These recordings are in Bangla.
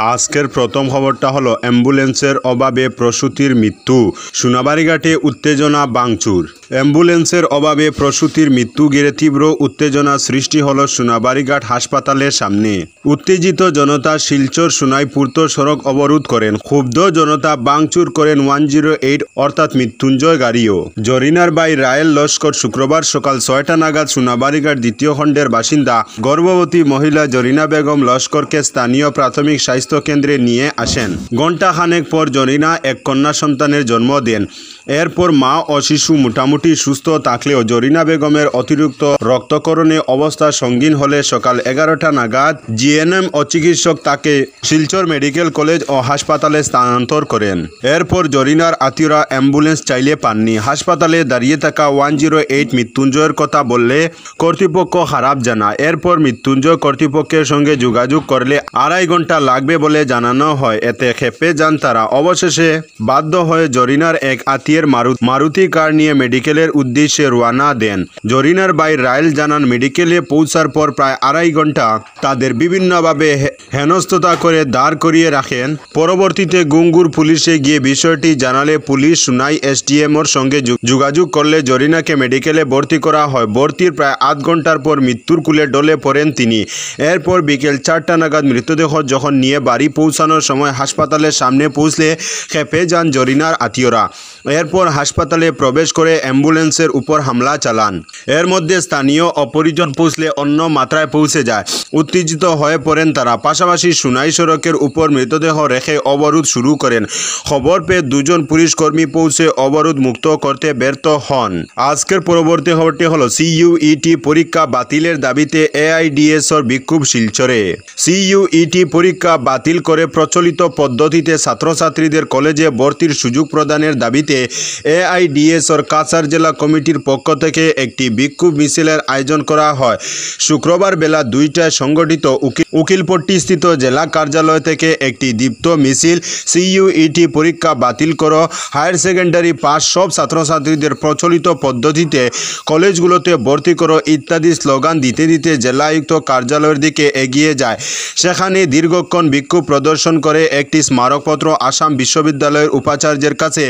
আজকের প্রথম খবরটা হলো অ্যাম্বুলেন্সের অভাবে প্রসূতির মৃত্যু। সোনাবাড়ীঘাটে উত্তেজনা ভাঙচুর। অ্যাম্বুলেন্সের অভাবে প্রসূতির মৃত্যু ঘিরে তীব্র উত্তেজনা সৃষ্টি হলো সোনাবাড়ীঘাট হাসপাতালের সামনে। উত্তেজিত জনতা শিলচর সোনাই পূর্ত সড়ক অবরোধ করেন। ক্ষুব্ধ জনতা ভাঙচুর করেন 108 অর্থাৎ মৃত্যুঞ্জয় গাড়িও। জরিনার ভাই রায়েল লস্কর শুক্রবার সকাল 6টা নাগাদ সোনাবাড়ীঘাট দ্বিতীয় খণ্ডের বাসিন্দা গর্ভবতী মহিলা জরিনা বেগম লস্করকে স্থানীয় প্রাথমিক স্বাস্থ্য কেন্দ্রে নিয়ে আসেন। ঘণ্টাখানেক পর জরিনা এক কন্যা সন্তানের জন্ম দেন। এরপর মা ও শিশু মোটামুটি সুস্থ থাকলেও জরিনা বেগমের অতিরিক্ত রক্তক্ষরণে অবস্থা সঙ্গীন হলে সকাল 11টা নাগাদ জিএনএম ও চিকিৎসক তাকে শিলচর মেডিকেল কলেজ ও হাসপাতালে স্থানান্তর করেন। এরপর জরিনার আত্মীয়রা অ্যাম্বুলেন্স চাইলে পাননি। হাসপাতালে দাঁড়িয়ে থাকা 108 মৃত্যুঞ্জয়ের কথা বললে কর্তৃপক্ষ খারাপ জানা। এরপর মৃত্যুঞ্জয় কর্তৃপক্ষের সঙ্গে যোগাযোগ করলে 2.5 ঘন্টা লাগবে বলে জানানো হয়। এতে ক্ষেপে যান তারা। অবশেষে বাধ্য হয়ে জরিনার এক আত্মীয়ের মারুতি কার নিয়ে মেডিকেলের উদ্দেশ্যে রওনা দেন। জরিনার ভাই রায়েল জানান, মেডিকেলে পৌঁছার পর প্রায় 2.5 ঘন্টা তাদের বিভিন্নভাবে হেনস্থতা করে দাঁড় করিয়ে রাখেন। পরবর্তীতে গুঙ্গুর পুলিশে গিয়ে বিষয়টি জানালে পুলিশ সোনাই এসডিএমওর সঙ্গে যোগাযোগ করলে জরিনাকে মেডিকেলে ভর্তি করা হয়। ভর্তির প্রায় 8 ঘন্টার পর মৃত্যুর কুলে ডলে পড়েন তিনি। এরপর বিকেল 4টা নাগাদ মৃতদেহ যখন নিয়ে বাড়ি পৌঁছানোর সময় হাসপাতালের সামনে পৌঁছলে খেপে যান জরিনার আত্মীয়রা। এরপর হাসপাতালে প্রবেশ করে অ্যাম্বুলেন্সের উপর হামলা চালান। এর মধ্যে স্থানীয় অপরিজন পৌঁছলে অন্য মাত্রায় পৌঁছে যায়। উত্তেজিত হয়ে পড়েন তারা। পাশাপাশি সোনাই সড়কের উপর মৃতদেহ রেখে অবরোধ শুরু করেন। খবর পেয়ে 2 জন পুলিশ কর্মী পৌঁছে অবরোধ মুক্ত করতে ব্যর্থ হন। আজকের পরবর্তী খবরটি হলো সিইউইটি পরীক্ষা বাতিলের দাবিতে এআইডিএসর বিক্ষোভ শিলচরে। সিইউইটি পরীক্ষা বাতিল করে প্রচলিত পদ্ধতিতে ছাত্রছাত্রীদের কলেজে ভর্তির সুযোগ প্রদানের দাবিতে এআইডিএসর কাছাড় জেলা কমিটির পক্ষ থেকে একটি বিক্ষোভ মিছিলের আয়োজন করা হয়। শুক্রবার বেলা 2টায় সংগঠিত উকিলপট্টিস্থিত জেলা কার্যালয় থেকে একটি দীপ্ত মিছিল সিইউইটি পরীক্ষা বাতিল করো, হায়ার সেকেন্ডারি পাস সব ছাত্রছাত্রীদের প্রচলিত পদ্ধতিতে কলেজগুলোতে ভর্তি করো ইত্যাদি স্লোগান দিতে দিতে জেলা আয়ুক্ত কার্যালয়ের দিকে এগিয়ে যায়। সেখানে দীর্ঘক্ষণ বিক্ষোভ প্রদর্শন করে একটি স্মারকপত্র আসাম বিশ্ববিদ্যালয়ের উপাচার্যের কাছে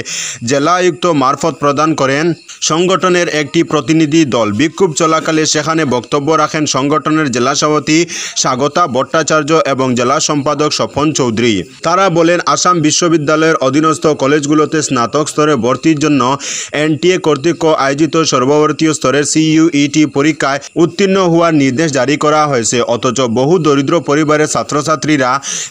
জেলা আয়ুক্ত মারফত প্রদান করেন সংগঠনের একটি প্রতিনিধি দল। বিক্ষোভ চলাকালে সেখানে বক্তব্য রাখেন সংগঠনের জেলা সভাপতি স্বাগতা ভট্টাচার্য এবং জেলা সম্পাদক স্বপন চৌধুরী। তারা বলেন, আসাম বিশ্ববিদ্যালয়ের অধীনস্থ কলেজগুলোতে স্নাতক স্তরে ভর্তির জন্য এনটিএ কর্তৃক আয়োজিত সর্বভারতীয় স্তরের সিইউইটি পরীক্ষায় উত্তীর্ণ হওয়ার নির্দেশ জারি করা হয়েছে। অথচ বহু দরিদ্র পরিবারের ছাত্রছাত্রীরা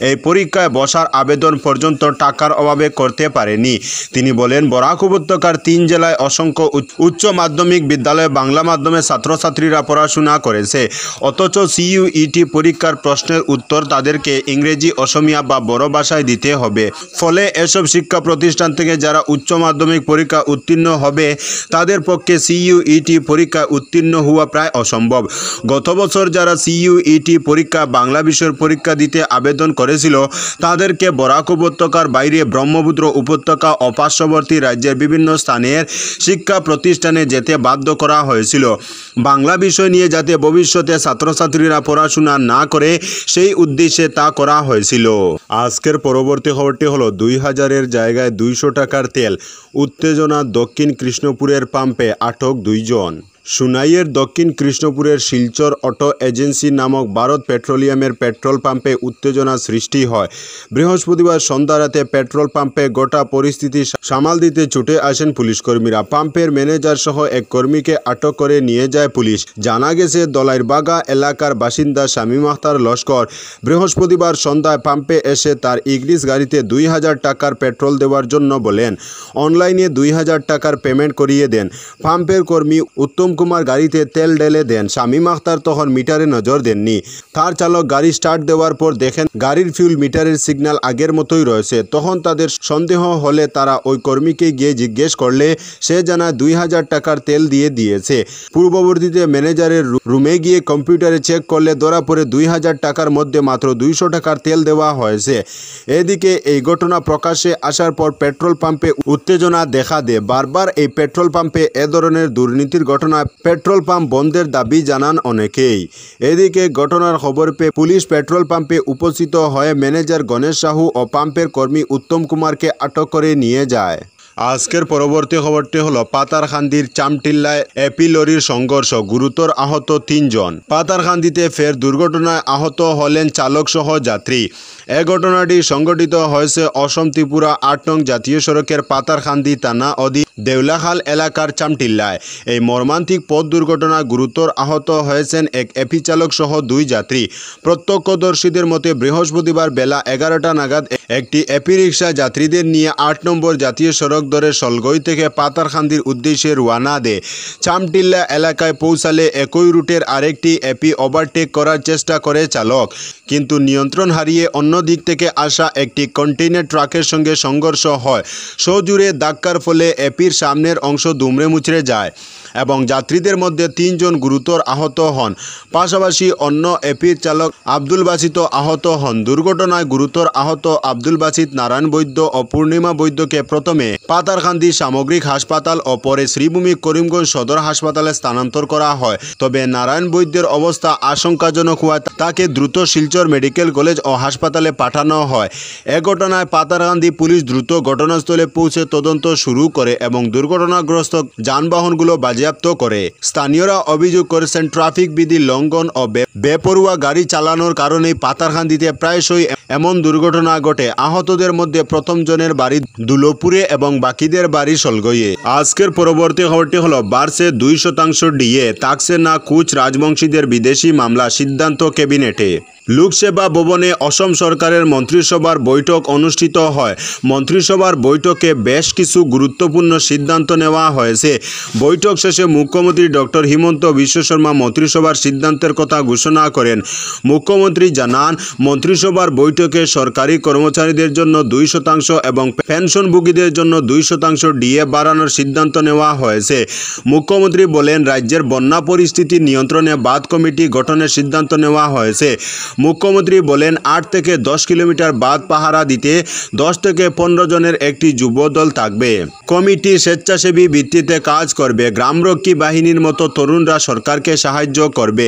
এই পরীক্ষায় বসার আবেদন পর্যন্ত টাকার অভাবে করতে পারেনি। তিনি বলেন, বরাক উপত্যকার 3 জেলায় অসংখ্য উচ্চ মাধ্যমিক বিদ্যালয়ে বাংলা মাধ্যমে ছাত্রছাত্রীরা পড়াশোনা করেছে। অথচ সিইউইটি পরীক্ষার প্রশ্নের উত্তর তাদেরকে ইংরেজি, অসমিয়া বা বড় ভাষায় দিতে হবে। ফলে এসব শিক্ষা প্রতিষ্ঠান থেকে যারা উচ্চ মাধ্যমিক পরীক্ষা উত্তীর্ণ হবে তাদের পক্ষে সিইউইটি পরীক্ষায় উত্তীর্ণ হওয়া প্রায় অসম্ভব। গত বছর যারা সিইউইটি পরীক্ষা বাংলা বিষয়ের পরীক্ষা দিতে আবেদন করেছিল তাদেরকে বরাক উপত্যকার বাইরে ব্রহ্মপুত্র উপত্যকা ও পার্শ্ববর্তী রাজ্যের বিভিন্ন স্থানের শিক্ষা প্রতিষ্ঠানে যেতে বাধ্য করা হয়েছিল বাংলা বিষয় নিয়ে, যাতে ভবিষ্যতে ছাত্রছাত্রীরা পড়াশোনা না করে সেই উদ্দেশ্যে তা করা হয়েছিল। আজকের পরবর্তী খবরটি হলো 2000-এর জায়গায় 200 টাকার তেল। উত্তেজনা দক্ষিণ কৃষ্ণপুরের পাম্পে আটক 2 জন। সুনাইয়ের দক্ষিণ কৃষ্ণপুরের শিলচর অটো এজেন্সি নামক ভারত পেট্রোলিয়ামের পেট্রোল পাম্পে উত্তেজনা সৃষ্টি হয়। বৃহস্পতিবার সন্ধ্যা রাতে পেট্রোল পাম্পে গোটা পরিস্থিতি সামাল দিতে ছুটে আসেন পুলিশকর্মীরা। পাম্পের ম্যানেজার সহ এক কর্মীকে আটক করে নিয়ে যায় পুলিশ। জানা গেছে, দলাইরবাগা এলাকার বাসিন্দা শামীম আখতার লস্কর বৃহস্পতিবার সন্ধ্যায় পাম্পে এসে তার ইগনিস গাড়িতে 2000 টাকার পেট্রোল দেওয়ার জন্য বলেন। অনলাইনে 2000 টাকার পেমেন্ট করিয়ে দেন। পাম্পের কর্মী উত্তম কুমার গাড়িতে তেল ঢেলে দেন। শামীম আখতার তখন মিটারে নজর দেননি। তার চালক গাড়ি স্টার্ট দেওয়ার পর দেখেন গাড়ির ফিউল মিটারের সিগন্যাল আগের মতোই রয়েছে। তখন তাদের সন্দেহ হলে তারা ওই কর্মীকে গিয়ে জিজ্ঞেস করলে সে জানায় 2000 টাকার তেল দিয়েছে। পূর্ববর্তীতে ম্যানেজারের রুমে গিয়ে কম্পিউটারে চেক করলে ধরা পড়ে 2000 টাকার মধ্যে মাত্র 200 টাকার তেল দেওয়া হয়েছে। এদিকে এই ঘটনা প্রকাশ্যে আসার পর পেট্রোল পাম্পে উত্তেজনা দেখা দেয়। বারবার এই পেট্রোল পাম্পে এ ধরনের দুর্নীতির ঘটনা পেট্রোল পাম্প বন্ধের দাবি জানান অনেকেই। এদিকে ঘটনার খবর পেয়ে পুলিশ পেট্রোল পাম্পে উপস্থিত হয়ে ম্যানেজার গণেশ সাহু ও পাম্পের কর্মী উত্তম কুমারকে আটক করে নিয়ে যায়। আজকের পরবর্তী খবরটি হলো পাতারকান্দির চামটিল্লায় এপি লরির সংঘর্ষ, গুরুতর আহত 3 জন। পাতারকান্দিতে ফের দুর্ঘটনায় আহত হলেন চালক সহ যাত্রী। এ ঘটনাটি সংঘটিত হয়েছে অসম ত্রিপুরা 8 নং জাতীয় সড়কের পাতারকান্দি থানা অধীন দেউলাখাল এলাকার চামটিল্লায়। এই মর্মান্তিক পথ দুর্ঘটনায় গুরুতর আহত হয়েছেন এক এপি চালক সহ 2 যাত্রী। প্রত্যক্ষদর্শীদের মতে বৃহস্পতিবার বেলা 11টা নাগাদ একটি এপি রিক্সা যাত্রীদের নিয়ে 8 নম্বর জাতীয় সড়ক ধরে সলগই থেকে পাতারকান্দির উদ্দেশ্যে রওনা দেয়। চামটিল্লা এলাকায় পৌঁছালে একই রুটের আরেকটি এপি ওভারটেক করার চেষ্টা করে চালক, কিন্তু নিয়ন্ত্রণ হারিয়ে অন্য দিক থেকে আসা একটি কন্টেইনার ট্রাকের সঙ্গে সংঘর্ষ হয়। সজোরে ধাক্কার ফলে এপির সামনের অংশ দুমড়ে মুচড়ে যায় এবং যাত্রীদের মধ্যে 3 জন গুরুতর আহত হন। পাশাপাশি অন্য এপির চালক আব্দুল বাসিত আহত হন। দুর্ঘটনায় গুরুতর আহত আব্দুল বাসিত নারায়ণ বৈদ্য ও পূর্ণিমা বৈদ্যকে প্রথমে পাতারকান্দি সামগ্রিক হাসপাতাল ও পরে শ্রীভূমি করিমগঞ্জ সদর হাসপাতালে স্থানান্তর করা হয়। তবে নারায়ণ বৈদ্যের অবস্থা আশঙ্কাজনক হওয়ায় তাকে দ্রুত শিলচর মেডিকেল কলেজ ও হাসপাতালে পাঠানো হয়। এ ঘটনায় পাতারকান্দি পুলিশ দ্রুত ঘটনাস্থলে পৌঁছে তদন্ত শুরু করে এবং দুর্ঘটনাগ্রস্ত যানবাহনগুলো বাজেয়াপ্ত করে। স্থানীয়রা অভিযোগ করেছেন ট্রাফিক বিধি লঙ্ঘন ও বেপরোয়া গাড়ি চালানোর কারণেই পাতারকান্দিতে প্রায়শই এমন দুর্ঘটনা ঘটে। আহতদের মধ্যে প্রথম জনের বাড়ি দুলোপুরে এবং বাকিদের বাড়ি সলগইয়ে। আজকের পরবর্তী খবরটি হলো বাড়ছে 2% ডিএ, থাকছে না কুচ রাজবংশীদের বিদেশি মামলা, সিদ্ধান্ত ক্যাবিনেটে। লোকসেবা ভবনে অসম সরকারের মন্ত্রিসভার বৈঠক অনুষ্ঠিত হয়। মন্ত্রিসভার বৈঠকে বেশ কিছু গুরুত্বপূর্ণ সিদ্ধান্ত নেওয়া হয়েছে। বৈঠক শেষে মুখ্যমন্ত্রী ডক্টর হিমন্ত বিশ্ব শর্মা মন্ত্রিসভার সিদ্ধান্তের কথা ঘোষণা করেন। মুখ্যমন্ত্রী জানান, মন্ত্রিসভার বৈঠকে সরকারি কর্মচারীদের জন্য 2% এবং পেনশনভোগীদের জন্য 2% ডিএ বাড়ানোর সিদ্ধান্ত নেওয়া হয়েছে। মুখ্যমন্ত্রী বলেন, রাজ্যের বন্যা পরিস্থিতি নিয়ন্ত্রণে বাঁধ কমিটি গঠনের সিদ্ধান্ত নেওয়া হয়েছে। মুখ্যমন্ত্রী বলেন, 8 থেকে 10 কিলোমিটার বাঁধ পাহারা দিতে 10 থেকে 15 জনের একটি যুব দল থাকবে। কমিটি স্বেচ্ছাসেবী ভিত্তিতে কাজ করবে। গ্রামরক্ষী বাহিনীর মতো তরুণরা সরকারকে সাহায্য করবে।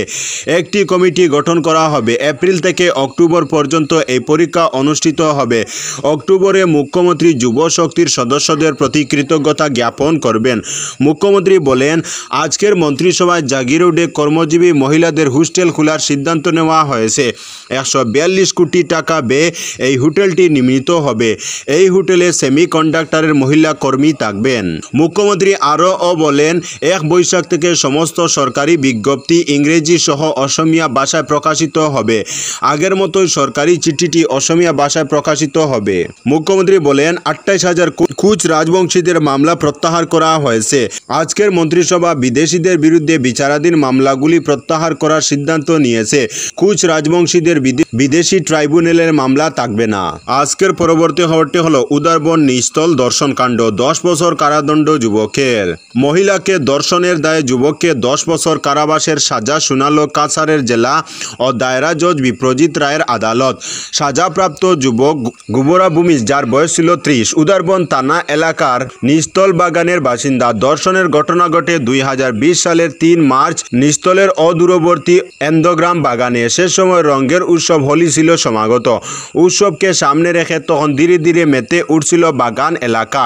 একটি কমিটি গঠন করা হবে। এপ্রিল থেকে অক্টোবর পর্যন্ত এই পরীক্ষা অনুষ্ঠিত হবে। অক্টোবরে মুখ্যমন্ত্রী যুব শক্তির সদস্যদের প্রতি কৃতজ্ঞতা জ্ঞাপন করবেন। মুখ্যমন্ত্রী বলেন, আজকের মন্ত্রিসভায় জাগির রোডে কর্মজীবী মহিলাদের হোস্টেল খোলার সিদ্ধান্ত নেওয়া হয়েছে। 142 কোটি টাকা ব্যয়ে এই হোটেলটি নির্মিত হবে। এই হোটেলে সেমিকন্ডাক্টরের মহিলা কর্মী থাকবেন। মুখ্যমন্ত্রী আরও বলেন, 1 বৈশাখ থেকে সমস্ত সরকারি বিজ্ঞপ্তি ইংরেজি সহ অসমীয়া ভাষায় প্রকাশিত হবে। আগের মতোই সরকারি চিঠিটি অসমীয়া ভাষায় প্রকাশিত হবে। মুখ্যমন্ত্রী বলেন, 28,000 কুচ রাজবংশীদের মামলা প্রত্যাহার করা হয়েছে। আজকের মন্ত্রিসভা বিদেশিদের বিরুদ্ধে বিচারাধীন মামলাগুলি প্রত্যাহার করার সিদ্ধান্ত নিয়েছে। কুচ রাজবংশীদের বিদেশি ট্রাইব্যুনালের মামলা থাকবে না। আজকের পরবর্তী খবরটি হলো উদারবন নিস্তল দর্শনকাণ্ড, 10 বছর কারাদণ্ড যুবকের। মহিলাকে ধর্ষণের দায়ে যুবককে 10 বছর কারাবাসের সাজা শুনালো কাছাড়ের জেলা ও দায়রা জজ বিপ্রজিৎ রায়ের আদালত। সাজাপ্রাপ্ত যুবক গুবরা ভূমিজ, যার বয়স ছিল 30, উদারবন থানা এলাকার নিস্তল বাগানের বাসিন্দা। ধর্ষণের ঘটনা ঘটে 2020 সালের 3 মার্চ নিস্তলের অদূরবর্তী এন্দগ্রাম বাগানে। সে সময় রঙের উৎসব হোলি ছিল সমাগত। উৎসবকে সামনে রেখে তখন ধীরে ধীরে মেতে উঠছিল বাগান এলাকা।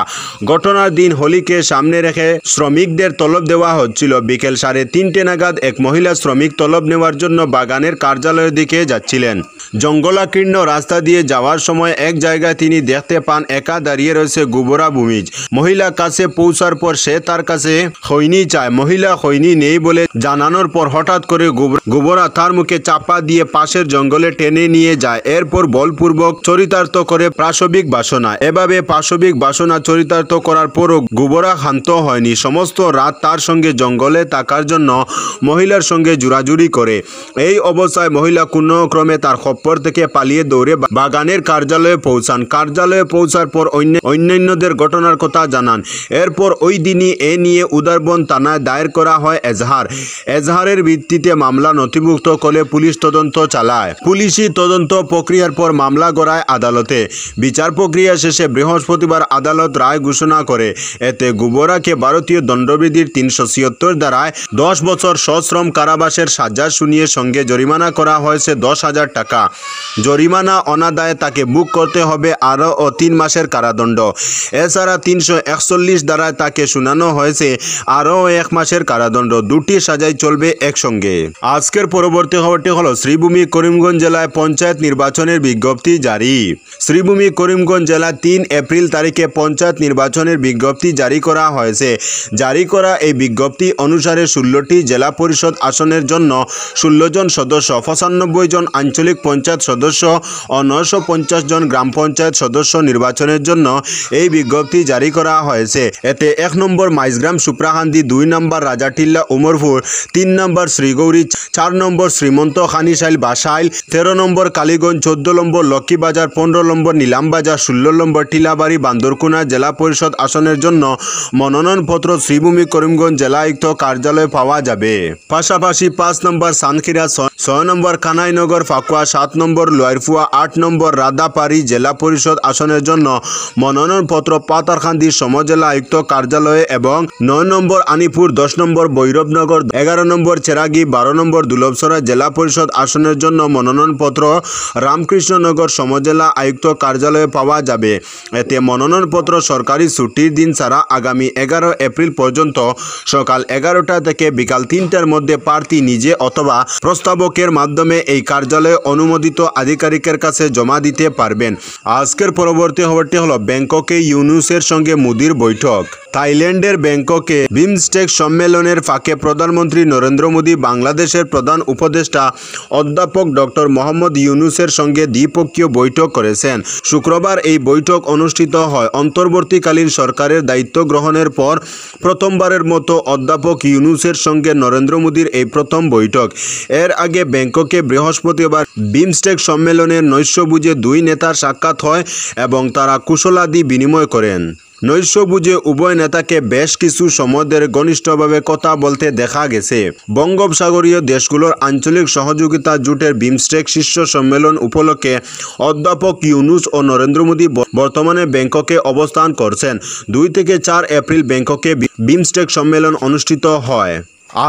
ঘটনার দিন হোলিকে সামনে রেখে শ্রমিকদের তলব দেওয়া হচ্ছিল। বিকেল 3:30 নাগাদ এক মহিলা শ্রমিক তলব নেওয়ার জন্য বাগানের কার্যালয়ের দিকে যাচ্ছিলেন। জঙ্গলাকীর্ণ রাস্তা দিয়ে যাওয়ার সময় এক জায়গায় তিনি দেখতে পান একা দাঁড়িয়ে রয়েছে গুবরা ভূমিজ। মহিলা কাছে পৌঁছার পর সে তার কাছে খৈনি চায়। মহিলা খৈনি নেই বলে জানানোর পর হঠাৎ করে গুবরা তার মুখে চাপা দিয়ে পাশের জঙ্গলে টেনে নিয়ে যায়। এরপর বলপূর্বক চরিতার্থ করে পাশবিক বাসনা। এভাবে পাশবিক বাসনা চরিতার্থ করার পরও গুবরা ক্ষান্ত হয়নি। সমস্ত রাত তার সঙ্গে জঙ্গলে থাকার জন্য মহিলার সঙ্গে জোরাজুরি করে। এই অবস্থায় মহিলা কোনোক্রমে তার খপ্পরে খপ্পর থেকে পালিয়ে দৌড়ে বাগানের কার্যালয়ে পৌঁছান। কার্যালয়ে পৌঁছার পর অন্যান্যদের ঘটনার কথা জানান। এরপর ওই দিনই এ নিয়ে উদারবন থানায় দায়ের করা হয় এজাহারের ভিত্তিতে মামলা নথিভুক্ত করে পুলিশ তদন্ত চালায়। পুলিশি তদন্ত প্রক্রিয়ার পর মামলা গড়ায় আদালতে। বিচার প্রক্রিয়া শেষে বৃহস্পতিবার আদালত রায় ঘোষণা করে। এতে গুবরাকে ভারতীয় দণ্ডবিধির 376 ধারায় 10 বছর সশ্রম কারাবাসের সাজা শুনিয়ে সঙ্গে জরিমানা করা হয়েছে 10,000 টাকা। জরিমানা অনাদায়ে তাকে বুক করতে হবে আরও 3 মাসের কারাদণ্ড। এছাড়া 341 ধারায় তাকে শুনানো হয়েছে আরও 1 মাসের কারাদণ্ড। দুটি সাজাই চলবে একসঙ্গে। আজকের পরবর্তী খবরটি হলো শ্রীভূমি করিমগঞ্জ জেলায় পঞ্চায়েত নির্বাচনের বিজ্ঞপ্তি জারি। শ্রীভূমি করিমগঞ্জ জেলায় 3 এপ্রিল তারিখে পঞ্চায়েত নির্বাচনের বিজ্ঞপ্তি জারি করা হয়েছে। জারি করা এই বিজ্ঞপ্তি অনুসারে 16টি জেলা পরিষদ আসনের জন্য 16 জন সদস্য, 95 জন আঞ্চলিক পঞ্চায়েত সদস্য ও 950 জন গ্রাম পঞ্চায়েত সদস্য নির্বাচনের জন্য এই বিজ্ঞপ্তি জারি করা হয়েছে। এতে 1 নম্বর মাইজগ্রাম সুপ্রাহান্দি, 2 নম্বর রাজাটিল্লা উমরপুর, 3 নম্বর শ্রীগৌরী, 4 নম্বর শ্রীমন্ত খানিশাইল বাসাইল, 13 নম্বর কালীগঞ্জ, 14 নম্বর লক্ষ্মীবাজার, 15 নম্বর নীলামবাজার, 16 নম্বর টিলাবাড়ি বান্দরকুনা জেলা পরিষদ আসনের জন্য মনোনয়নপত্র শ্রীভূমি করিমগঞ্জ জেলা আয়ুক্ত কার্যালয়ে পাওয়া যাবে। পাশাপাশি 5 নম্বর সানখিরা, 6 নম্বর কানাইনগর ফাকুয়া, 7 নম্বর লয়েরফুয়া, 8 নম্বর রাদাপাড়ি জেলা পরিষদ আসনের জন্য মনোনয়নপত্র পাতারকান্দি সমজেলা আয়ুক্ত কার্যালয়ে এবং 9 নম্বর আনিপুর, 10 নম্বর ভৈরবনগর, 11 নম্বর চেরাগি, 12 নম্বর দুলভসরা জেলা পরিষদ আসনের জন্য মনোনয়নপত্র রামকৃষ্ণনগর সমজেলা আয়ুক্ত কার্যালয়ে পাওয়া যাবে। এতে মনোনয়নপত্র সরকারি ছুটির দিন ছাড়া আগামী 11 এপ্রিল পর্যন্ত সকাল 11টা থেকে বিকাল 3টার মধ্যে প্রার্থী নিজে অথবা প্রস্তাবকের মাধ্যমে এই কার্যালয়ে অনুমোদিত আধিকারিকের কাছে জমা দিতে পারবেন। আজকের পরবর্তী খবরটি হলো ব্যাংককে ইউনূসের সঙ্গে মোদির বৈঠক। থাইল্যান্ডের ব্যাংককে বিমস্টেক সম্মেলনের ফাঁকে প্রধানমন্ত্রী নরেন্দ্র মোদী বাংলাদেশের প্রধান উপদেষ্টা অধ্যাপক ডক্টর মোহাম্মদ ইউনূসের সঙ্গে দ্বিপক্ষীয় বৈঠক করেছেন। শুক্রবার এই বৈঠক অনুষ্ঠিত হয়। অন্তর্বর্তীকালীন সরকারের দায়িত্ব গ্রহণের পর প্রথমবারের মতো অধ্যাপক ইউনূসের সঙ্গে নরেন্দ্র মোদীর এই প্রথম বৈঠক। এর আগে ব্যাংককে বৃহস্পতিবার বিমস্টেক সম্মেলনের নৈশভোজে 2 নেতার সাক্ষাৎ হয় এবং তারা কুশলাদি বিনিময় করেন। নৈশভোজে উভয় নেতাকে বেশ কিছু সময় ধরে ঘনিষ্ঠভাবে কথা বলতে দেখা গেছে। বঙ্গোপসাগরীয় দেশগুলোর আঞ্চলিক সহযোগিতা জোটের বিমস্টেক শীর্ষ সম্মেলন উপলক্ষে অধ্যাপক ইউনূস ও নরেন্দ্র মোদী বর্তমানে ব্যাংককে অবস্থান করছেন। 2 থেকে 4 এপ্রিল ব্যাংককে বিমস্টেক সম্মেলন অনুষ্ঠিত হয়।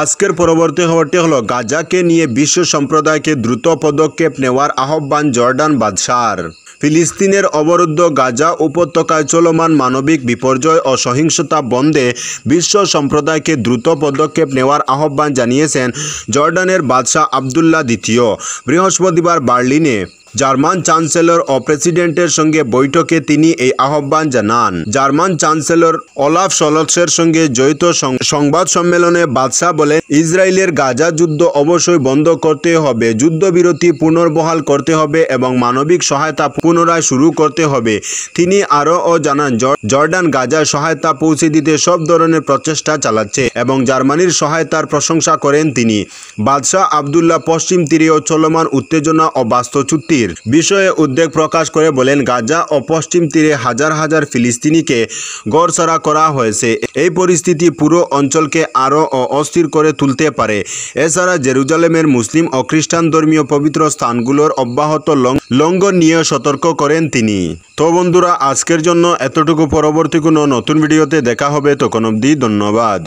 আজকের পরবর্তী খবরটি হলো গাজাকে নিয়ে বিশ্ব সম্প্রদায়কে দ্রুত পদক্ষেপ নেওয়ার আহ্বান জর্ডান বাদশার। ফিলিস্তিনের অবরুদ্ধ গাজা উপত্যকায় চলমান মানবিক বিপর্যয় ও সহিংসতা বন্ধে বিশ্ব সম্প্রদায়কে দ্রুত পদক্ষেপ নেওয়ার আহ্বান জানিয়েছেন জর্ডানের বাদশাহ আবদুল্লাহ দ্বিতীয়। বৃহস্পতিবার বার্লিনে জার্মান চ্যান্সেলর ও প্রেসিডেন্টের সঙ্গে বৈঠকে তিনি এই আহ্বান জানান। জার্মান চ্যান্সেলর ওলাফ শলৎসের সঙ্গে জড়িত সংবাদ সম্মেলনে বাদশাহ বলেন, ইসরায়েলের গাজা যুদ্ধ অবশ্যই বন্ধ করতে হবে, যুদ্ধবিরতি পুনর্বহাল করতে হবে এবং মানবিক সহায়তা পুনরায় শুরু করতে হবে। তিনি আরও জানান, জর্ডান গাজায় সহায়তা পৌঁছে দিতে সব ধরনের প্রচেষ্টা চালাচ্ছে এবং জার্মানির সহায়তার প্রশংসা করেন তিনি। বাদশাহ আবদুল্লাহ পশ্চিম তীরেও চলমান উত্তেজনা ও বাস্তুচ্যুতির বিষয়ে উদ্বেগ প্রকাশ করে বলেন, গাজা ও পশ্চিম তীরে হাজার হাজার ফিলিস্তিনিকে গড়ছাড়া করা হয়েছে। এই পরিস্থিতি পুরো অঞ্চলকে আরও অস্থির করে তুলতে পারে। এছাড়া জেরুজালেমের মুসলিম ও খ্রিস্টান ধর্মীয় পবিত্র স্থানগুলোর অব্যাহত লঙ্ঘন নিয়ে সতর্ক করেন তিনি। তো বন্ধুরা, আজকের জন্য এতটুকু। পরবর্তী কোনো নতুন ভিডিওতে দেখা হবে। তখন অবধি ধন্যবাদ।